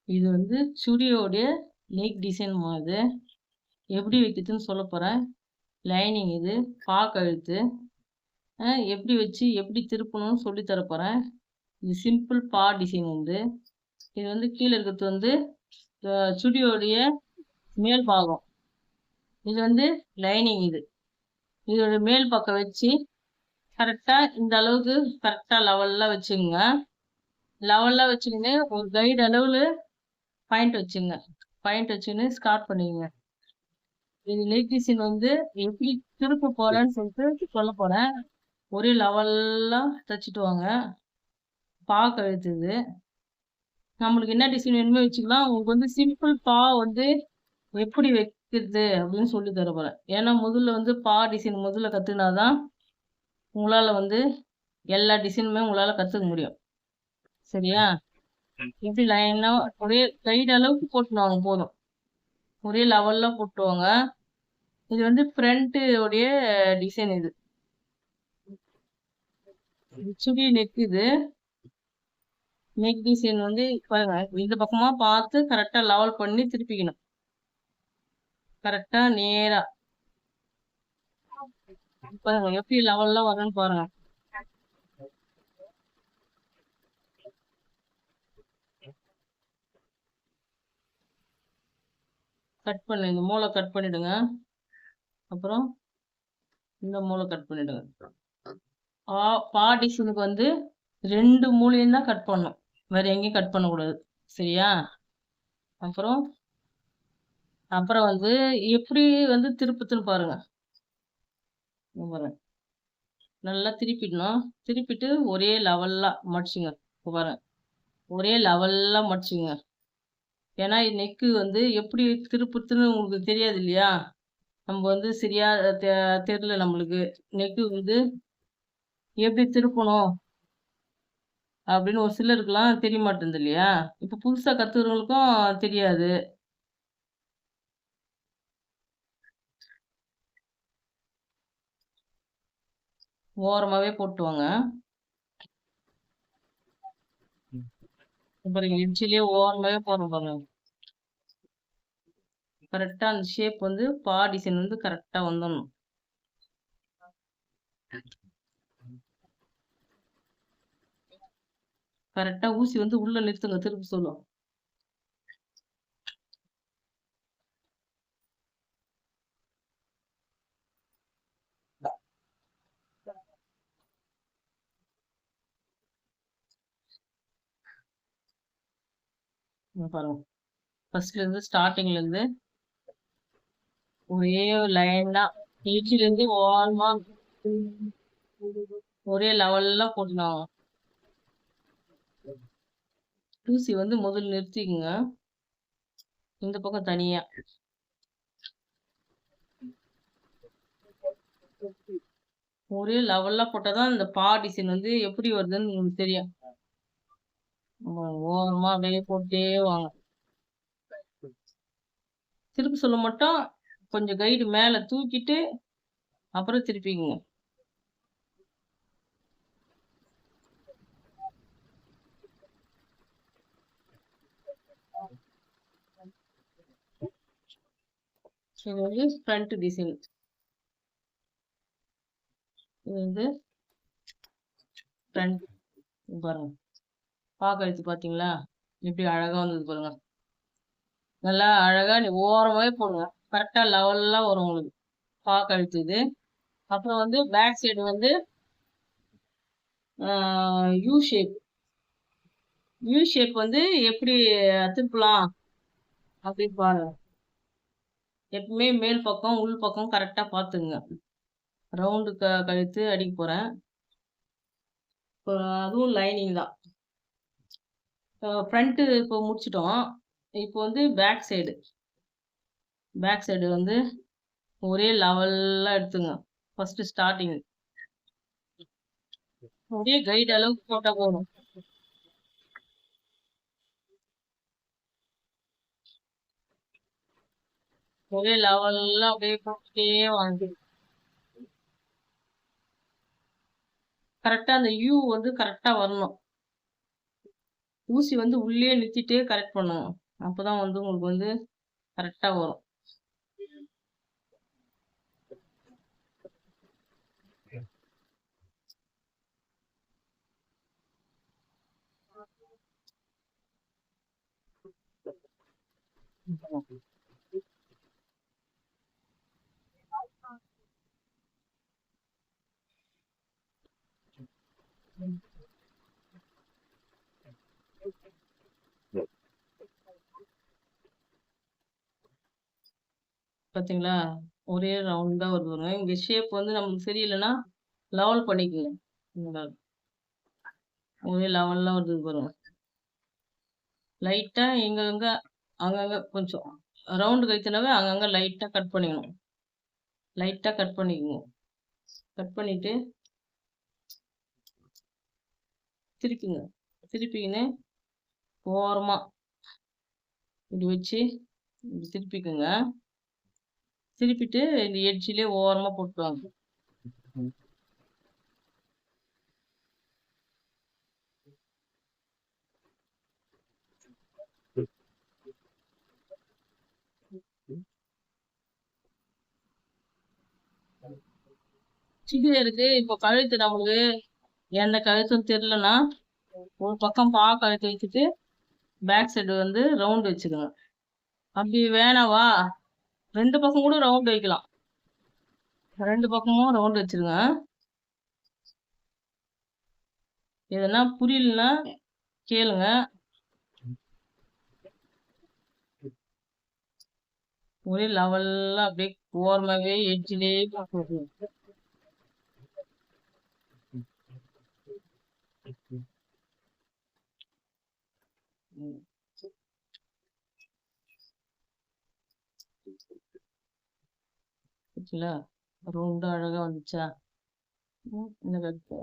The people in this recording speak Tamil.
இது வந்து சுடியோடைய நெக் டிசைன் இது. எப்படி வைக்கிறதுன்னு சொல்ல போறேன். லைனிங் இது, பா கழுத்து. எப்படி வச்சு எப்படி திருப்பணும்னு சொல்லி தர போறேன். இது சிம்பிள் பா டிசைன் வந்து. இது வந்து கீழே இருக்கிறது வந்து சுடியோடைய மேல் பாகம். இது வந்து லைனிங் இது. இதோட மேல் பக்கம் வச்சு கரெக்டா இந்த அளவுக்கு கரெக்டா லெவல்ல வச்சுங்க. லெவல்ல வச்சுக்கின்னு ஒரு கைடு அளவுல பாயிண்ட் வச்சுங்க. பாயிண்ட் வச்சுன்னு ஸ்டார்ட் பண்ணிக்கங்க. இது நெக் டிசைன் வந்து எப்படி திருப்ப போறேன்னு சொல்லிட்டு சொல்ல போறேன். ஒரே லெவல்லா தச்சுட்டு வாங்க. பா கழுத்து இது. நம்மளுக்கு என்ன டிசைன் வேணுமோ வச்சுக்கலாம். உங்களுக்கு வந்து சிம்பிள் பா வந்து எப்படி வைக்கிறது அப்படின்னு சொல்லி தர போறேன். ஏன்னா முதல்ல வந்து பா டிசைன் முதல்ல கத்துனாதான் உங்களால வந்து எல்லா டிசைனுமே உங்களால கத்துக்க முடியும். சரியா? எப்படி லைனா ஒரே கைடு அளவுக்கு போட்டுவாங்க போதும். ஒரே லெவல்ல போட்டுவாங்க. இது வந்து ஃப்ரண்ட் உடைய டிசைன் இது. சுடி நெக் இது. நெக் டிசைன் வந்து பாருங்க இந்த பக்கமா பார்த்து கரெக்டா லெவல் பண்ணி திருப்பிக்கணும். கரெக்டா நேரா பாருங்க எப்படி லெவல்ல வரும்னு பாருங்க. கட் பண்ணு, இந்த மூளை கட் பண்ணிடுங்க. அப்புறம் இந்த மூளை கட் பண்ணிடுங்க. பா டிசைனுக்கு வந்து 2 மூலையும் தான் கட் பண்ணணும். வேற எங்கேயும் கட் பண்ணக்கூடாது. சரியா? அப்புறம் அப்புறம் வந்து எப்படி வந்து திருப்புதுன்னு பாருங்க. இங்க பாருங்க. நல்லா திருப்பிடணும். திருப்பிட்டு ஒரே லெவல்லா மடிச்சுங்க. இங்க பாருங்க. ஒரே லெவல்லா மடிச்சுங்க. ஏன்னா நெக்கு வந்து எப்படி திருப்புறதுன்னு உங்களுக்கு தெரியாது இல்லையா? நம்ம வந்து சரியா தெரியல நம்மளுக்கு. நெக்கு வந்து எப்படி திருப்பணும் அப்படின்னு ஒரு சிலருக்குலாம் தெரிய மாட்டேங்குது இல்லையா? இப்ப புதுசா கத்துக்கிறவங்களுக்கும் தெரியாது. ஓரமாவே போட்டுவாங்க. பாருங்க எட்ஜிலேயே ஓரமாவே போடுறோம் பாருங்க. கரெக்டா அந்த ஷேப் வந்து பா டிசைன் வந்து கரெக்டா வந்துடணும். கரெக்டா ஊசி வந்து உள்ள நிறுத்துங்க திருப்பி சொல்லும். பாருங்க ஃபர்ஸ்ட்ல இருந்து ஸ்டார்டிங்ல இருந்து ஒரே லைனா எட்ஜில இருந்து ஓரமா ஒரே லெவல்ல போட்டுனாங்க. ஊசி வந்து முதல்ல நிறுத்திக்குங்க. இந்த பக்கம் தனியா ஒரே லெவல்ல போட்டாதான் இந்த பா டிசைன் வந்து எப்படி வருதுன்னு உங்களுக்கு தெரியும். ஓரமா அப்படியே போட்டே வாங்க. திருப்பி சொல்ல மட்டும் கொஞ்சம் கைடு மேல தூக்கிட்டு அப்புறம் திருப்பிக்குங்க. இது வந்து ஃப்ரண்ட் டிசைன். இது வந்து ஃப்ரண்ட் பாருங்க. பாக்கழுத்து பாத்தீங்களா? எப்படி அழகா வந்தது பாருங்க. நல்லா அழகா நீ ஓரமாவே போடுங்க. கரெக்டா லெவல்லா வரும் உங்களுக்கு. பாக்கழுத்து இது. அப்புறம் வந்து பேக் சைடு வந்து யூ ஷேப். யூ ஷேப் வந்து எப்படி திருப்பலாம் அப்படின்னு பாருங்க. எப்பவுமே மேல் பக்கம் உள் பக்கம் கரெக்டா பாத்துங்க. ரவுண்டு கழுத்து அடிக்க போறேன். அதுவும் லைனிங் தான். ஃப்ரண்ட் இப்போ முடிச்சிட்டோம். இப்போ வந்து பேக் சைடு. பேக் சைடு வந்து ஒரே லெவல்லா எடுத்துங்க. ஃபர்ஸ்ட் ஸ்டார்டிங் ஒரே கைடு அளவுக்கு போட்டா போதும். ஒரே லெவல்ல அப்படியே போட்டுட்டே வாங்க. கரெக்டா அந்த யூ வந்து கரெக்டா வரணும். ஊசி வந்து உள்ளே நிறுத்திட்டே கரெக்ட் பண்ணணும். அப்பதான் வந்து உங்களுக்கு வந்து கரெக்டா வரும். பாத்தீங்களா? ஒரே ரவுண்டா வருது பாருங்க. இங்க ஷேப் வந்து நமக்கு சரியில்லன்னா, லெவல் பண்ணிக்கங்க. இந்த ஒரே லெவல்ல வருது பாருங்க. லைட்டா எங்கங்க அங்கங்க கொஞ்சம் ரவுண்டு கைத்துனாவே அங்கங்க லைட்டா கட் பண்ணிக்கணும். லைட்டா கட் பண்ணிக்கங்க. கட் பண்ணிட்டு திருப்பிங்க. திருப்பிக்கின்னு ஓரமா இப்படி வச்சு இப்படி திருப்பிக்கங்க. திருப்பிட்டு இந்த எட்ஜ்லயே ஓரமா போட்டு வாங்க. சிக்கன் இருக்கு. இப்போ கழுத்து நம்மளுக்கு எந்த கழுத்தும் தெரியலன்னா, ஒரு பக்கம் கழுத்து வச்சுட்டு பேக் சைடு வந்து ரவுண்ட் வச்சுக்கோங்க. அப்படி வேணாவா 2 பக்கம் கூட ரவுண்ட் வைக்கலாம். 2 பக்கமும் ரவுண்ட் வச்சிருங்க. எதனா புரியலன்னா கேளுங்க. ஒரே லெவல்ல அப்படியே ஓரமாவே எட்ஜ்லயே போட்டு ம். பார்த்தீங்களா? ரவுண்டா அழகா வந்துச்சா? இந்த கழுத்து.